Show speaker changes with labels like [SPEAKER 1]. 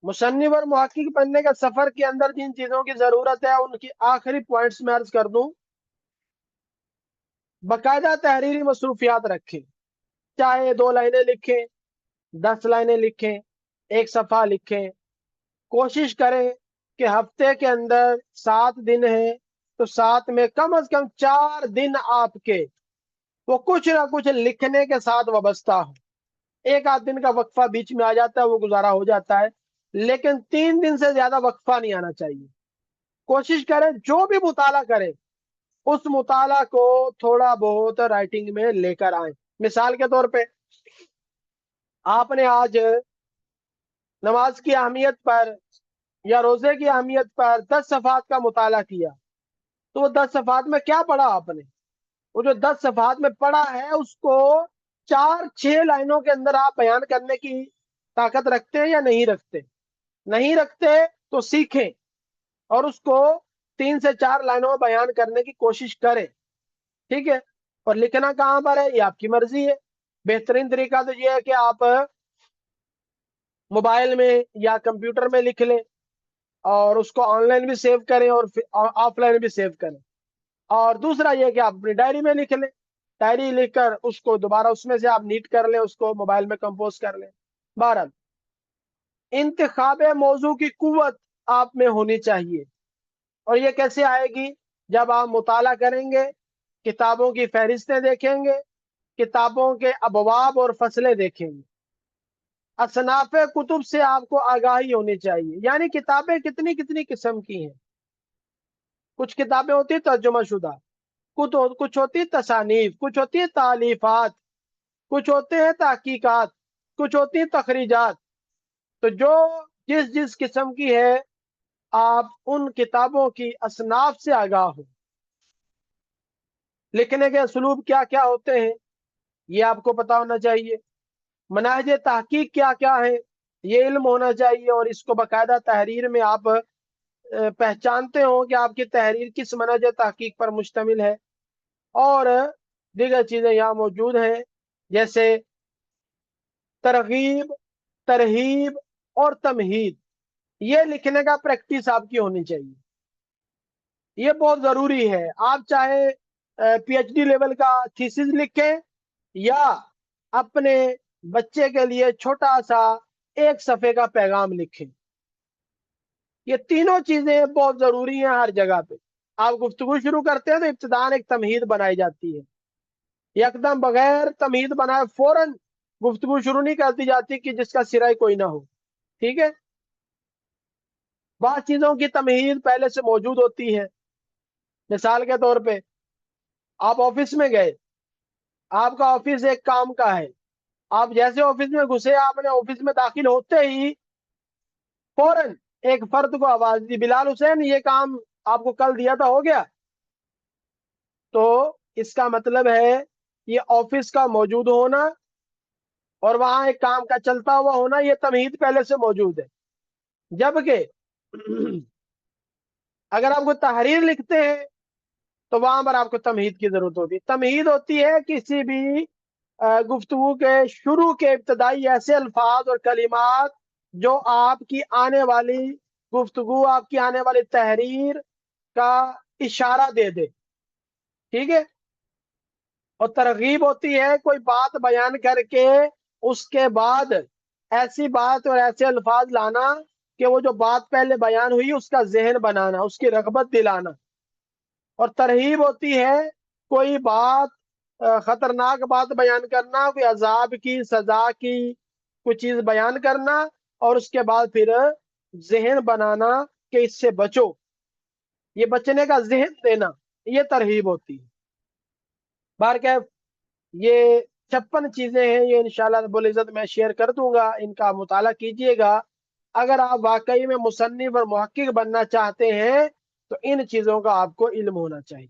[SPEAKER 1] मुसन्निफ और मुहक्किक बनने के सफर के अंदर जिन चीजों की जरूरत है उनकी आखिरी पॉइंट्स में अर्ज कर दूं। बाकायदा तहरीरी मसरूफियात रखें, चाहे 2 लाइनें लिखें, 10 लाइनें लिखें, एक सफा लिखें। कोशिश करें कि हफ्ते के अंदर 7 दिन है तो 7 में कम से कम 4 दिन आपके वो कुछ ना कुछ लिखने के साथ वाबस्ता हो। एक आध दिन का वक्फा बीच में आ जाता है, वो गुजारा हो जाता है, लेकिन 3 दिन से ज्यादा वक्फा नहीं आना चाहिए। कोशिश करें जो भी मुताला करें उस मुताला को थोड़ा बहुत राइटिंग में लेकर आए। मिसाल के तौर पे आपने आज नमाज की अहमियत पर या रोजे की अहमियत पर 10 सफात का मुताला किया, तो वो 10 सफात में क्या पढ़ा आपने? वो जो 10 सफात में पढ़ा है उसको 4-6 लाइनों के अंदर आप बयान करने की ताकत रखते हैं या नहीं रखते? नहीं रखते तो सीखें और उसको 3 से 4 लाइनों में बयान करने की कोशिश करें। ठीक है। और लिखना कहाँ पर है ये आपकी मर्जी है। बेहतरीन तरीका तो ये है कि आप मोबाइल में या कंप्यूटर में लिख लें और उसको ऑनलाइन भी सेव करें और ऑफलाइन भी सेव करें। और दूसरा ये कि आप अपनी डायरी में लिख लें, डायरी लिखकर उसको दोबारा उसमें से आप नीट कर लें, उसको मोबाइल में कंपोज कर लें। 12 इंतखाब मौजू की कुव्वत आप में होनी चाहिए। और ये कैसे आएगी? जब आप मुताला करेंगे, किताबों की फहरिस्तें देखेंगे, किताबों के अबवाब और फसलें देखेंगे, असनाफ कुतुब से आपको आगाही होनी चाहिए। यानी किताबें कितनी कितनी किस्म की हैं। कुछ किताबें होती है तर्जुमा शुदा, कुछ होती है तसानीफ, कुछ होती है तालीफात, कुछ होते हैं तहकीकात, कुछ होती है तखरीजात। तो जो जिस जिस किस्म की है आप उन किताबों की असनाफ से आगाह हो। लिखने के असलूब क्या क्या होते हैं ये आपको पता होना चाहिए। मनाहज तहकीक क्या क्या है ये इल्म होना चाहिए, और इसको बाकायदा तहरीर में आप पहचानते हो कि आपकी तहरीर किस मनहज तहकीक पर मुश्तमिल है। और दीगर चीजें यहाँ मौजूद हैं, जैसे तरगीब, तरहीब और तमहीद। ये लिखने का प्रैक्टिस आपकी होनी चाहिए, ये बहुत जरूरी है। आप चाहे पीएचडी लेवल का थीसिस लिखें या अपने बच्चे के लिए छोटा सा 1 सफ़े का पैगाम लिखें, ये तीनों चीजें बहुत जरूरी हैं हर जगह पे। आप गुफ्तगू शुरू करते हैं तो इब्तिदान एक तमहीद बनाई जाती है, एकदम बगैर तमहीद बनाए फौरन गुफ्तगू शुरू नहीं कर दी जाती कि जिसका सिरा ही कोई ना हो। ठीक है। बाद चीजों की तमहीद पहले से मौजूद होती है। मिसाल के तौर पे आप ऑफिस में गए, आपका ऑफिस एक काम का है, आप जैसे ऑफिस में घुसे, आपने ऑफिस में दाखिल होते ही फौरन एक फर्द को आवाज दी, बिलाल हुसैन ये काम आपको कल दिया था, हो गया? तो इसका मतलब है ये ऑफिस का मौजूद होना और वहां एक काम का चलता हुआ होना, ये तमहीद पहले से मौजूद है। जबकि अगर आपको तहरीर लिखते हैं तो वहां पर आपको तमहीद की जरूरत होती है। तमहीद होती है किसी भी गुफ्तगू के शुरू के इब्तदाई ऐसे अल्फाज और कलिमात जो आपकी आने वाली गुफ्तगू, आपकी आने वाली तहरीर का इशारा दे दे। ठीक है। और तरगीब होती है कोई बात बयान करके उसके बाद ऐसी बात और ऐसे अल्फाज लाना कि वो जो बात पहले बयान हुई उसका जहन बनाना, उसकी रगबत दिलाना। और तरहीब होती है कोई बात खतरनाक बात बयान करना, कोई अजाब की, सजा की कोई चीज बयान करना और उसके बाद फिर जहन बनाना कि इससे बचो, ये बचने का जहन देना, ये तरहीब होती है। बार क्या ये 56 चीजें हैं, ये इंशाल्लाह रब्बुल इज्जत मैं शेयर कर दूंगा, इनका मुताला कीजिएगा। अगर आप वाकई में मुसन्निफ और मुहक्किक बनना चाहते हैं तो इन चीजों का आपको इल्म होना चाहिए।